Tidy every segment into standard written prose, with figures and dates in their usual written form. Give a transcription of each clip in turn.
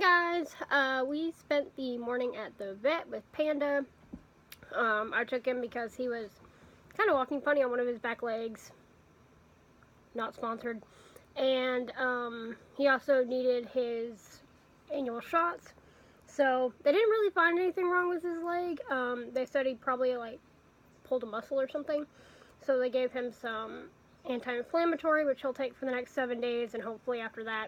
Guys, we spent the morning at the vet with Panda. I took him because he was kind of walking funny on one of his back legs. Not sponsored. And he also needed his annual shots. So they didn't really find anything wrong with his leg. They said he probably pulled a muscle or something. So they gave him some anti-inflammatory, which he'll take for the next 7 days, and hopefully after that,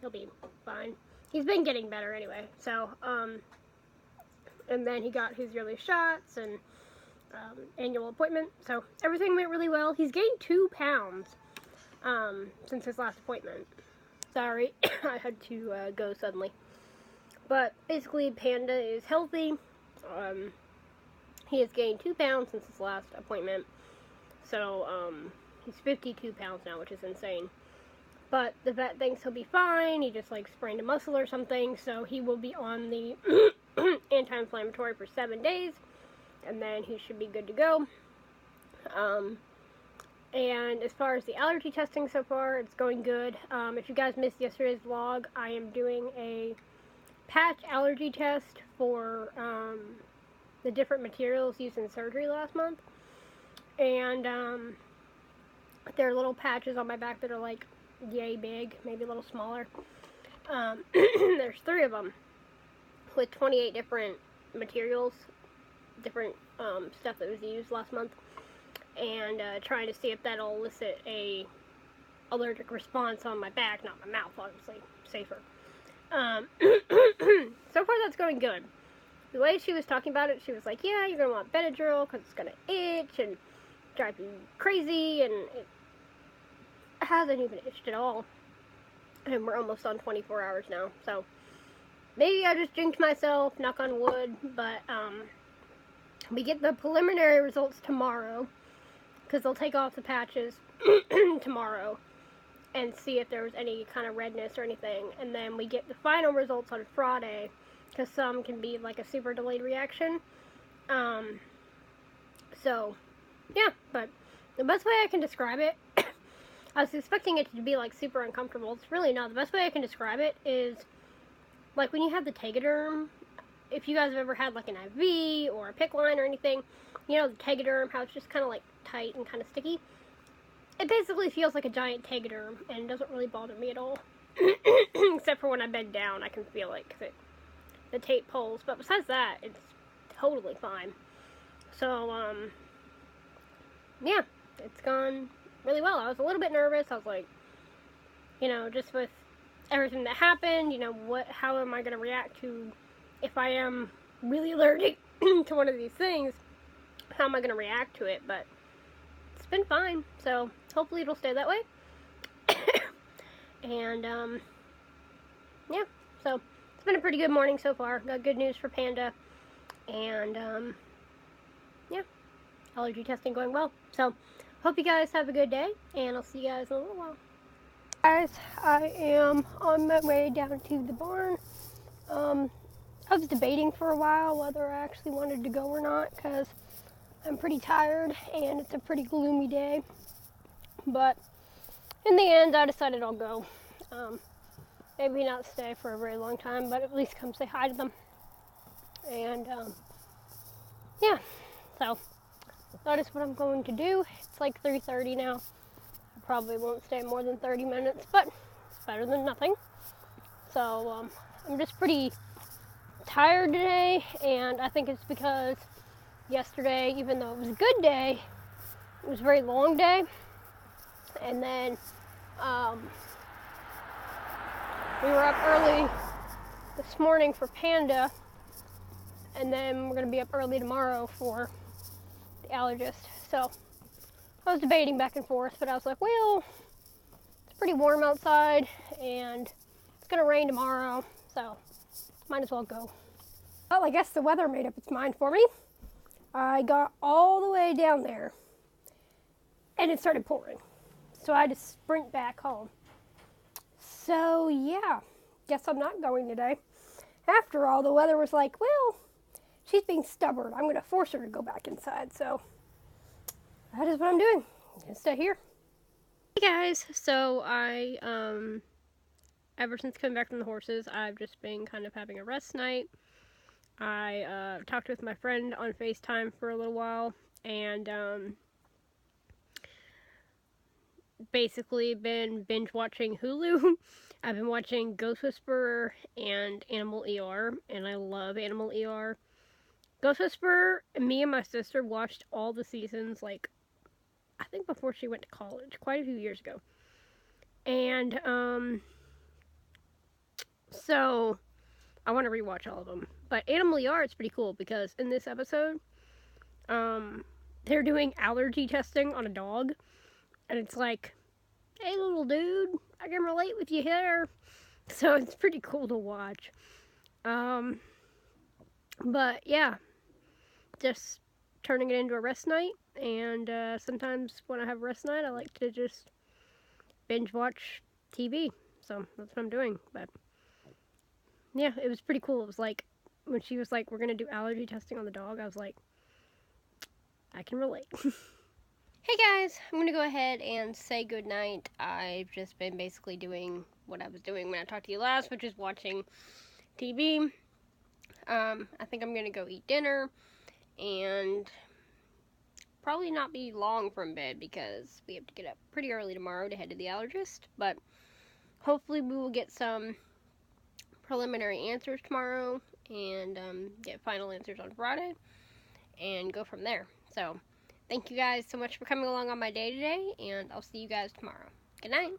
he'll be fine. He's been getting better anyway. So, and then he got his yearly shots and annual appointment. So everything went really well. He's gained 2 pounds since his last appointment. Sorry, I had to go suddenly. But basically, Panda is healthy. He has gained 2 pounds since his last appointment. So he's 52 pounds now, which is insane. But the vet thinks he'll be fine. He just sprained a muscle or something. So he will be on the anti-inflammatory for 7 days. And then he should be good to go. And as far as the allergy testing so far, it's going good. If you guys missed yesterday's vlog, I am doing a patch allergy test for the different materials used in surgery last month. And there are little patches on my back that are yay big, maybe a little smaller. There's 3 of them with 28 different materials, different stuff that was used last month, and trying to see if that'll elicit a allergic response on my back, not my mouth, obviously, safer. So far that's going good. The way she was talking about it, she was like, yeah, you're going to want Benadryl because it's going to itch and drive you crazy, and it hasn't even itched at all. And we're almost on 24 hours now, so maybe I just jinxed myself, knock on wood, but we get the preliminary results tomorrow, because they'll take off the patches tomorrow and see if there was any kind of redness or anything, and then we get the final results on Friday, because some can be a super delayed reaction. So yeah, but the best way I can describe it, I was expecting it to be super uncomfortable. It's really not. The best way I can describe it is when you have the Tegaderm. If you guys have ever had an IV or a PICC line or anything, you know the Tegaderm, how it's just kind of tight and kind of sticky. It basically feels like a giant Tegaderm, and it doesn't really bother me at all. Except for when I bend down, I can feel it because the tape pulls. But besides that, it's totally fine. So, yeah, it's gone really well. I was a little bit nervous. I was just with everything that happened, how am I going to react to if I am really allergic to one of these things? How am I going to react to it? But it's been fine, so hopefully it'll stay that way. And yeah, so it's been a pretty good morning so far. Got good news for Panda, and yeah, allergy testing going well. So hope you guys have a good day, and I'll see you guys in a little while. Guys, I am on my way down to the barn. I was debating for a while whether I actually wanted to go or not, because I'm pretty tired and it's a pretty gloomy day. But in the end, I decided I'll go. Maybe not stay for a very long time, but at least come say hi to them. And yeah, so that is what I'm going to do. It's 3:30 now. I probably won't stay more than 30 minutes, but it's better than nothing. So I'm just pretty tired today, and I think it's because yesterday, even though it was a good day, it was a very long day. And then we were up early this morning for Panda, and then we're going to be up early tomorrow for the allergist. So I was debating back and forth, but I was like, well, it's pretty warm outside and it's going to rain tomorrow, so might as well go. Well, I guess the weather made up its mind for me. I got all the way down there and it started pouring, so I had to sprint back home. So yeah, guess I'm not going today. After all, the weather was like, well, she's being stubborn. I'm going to force her to go back inside. So that is what I'm doing. I'm going to stay here. Hey guys, so I ever since coming back from the horses, I've just been kind of having a rest night. I talked with my friend on FaceTime for a little while, and basically been binge watching Hulu. I've been watching Ghost Whisperer and Animal ER, and I love Animal ER. Ghost Whisperer, me and my sister watched all the seasons, like, I think before she went to college, quite a few years ago. And, so, I want to rewatch all of them. But Animal ER is pretty cool, because in this episode, they're doing allergy testing on a dog, and it's like, hey little dude, I can relate with you here. So it's pretty cool to watch. But yeah, just turning it into a rest night, and sometimes when I have a rest night, I like to just binge watch TV. So that's what I'm doing. But yeah, it was pretty cool. It was like when she was like, "We're gonna do allergy testing on the dog," I was like, I can relate. Hey guys, I'm gonna go ahead and say goodnight. I've just been basically doing what I was doing when I talked to you last, which is watching TV. I think I'm gonna go eat dinner and probably not be long from bed because we have to get up pretty early tomorrow to head to the allergist. But hopefully we will get some preliminary answers tomorrow and get final answers on Friday and go from there. So thank you guys so much for coming along on my day today, and I'll see you guys tomorrow. Good night.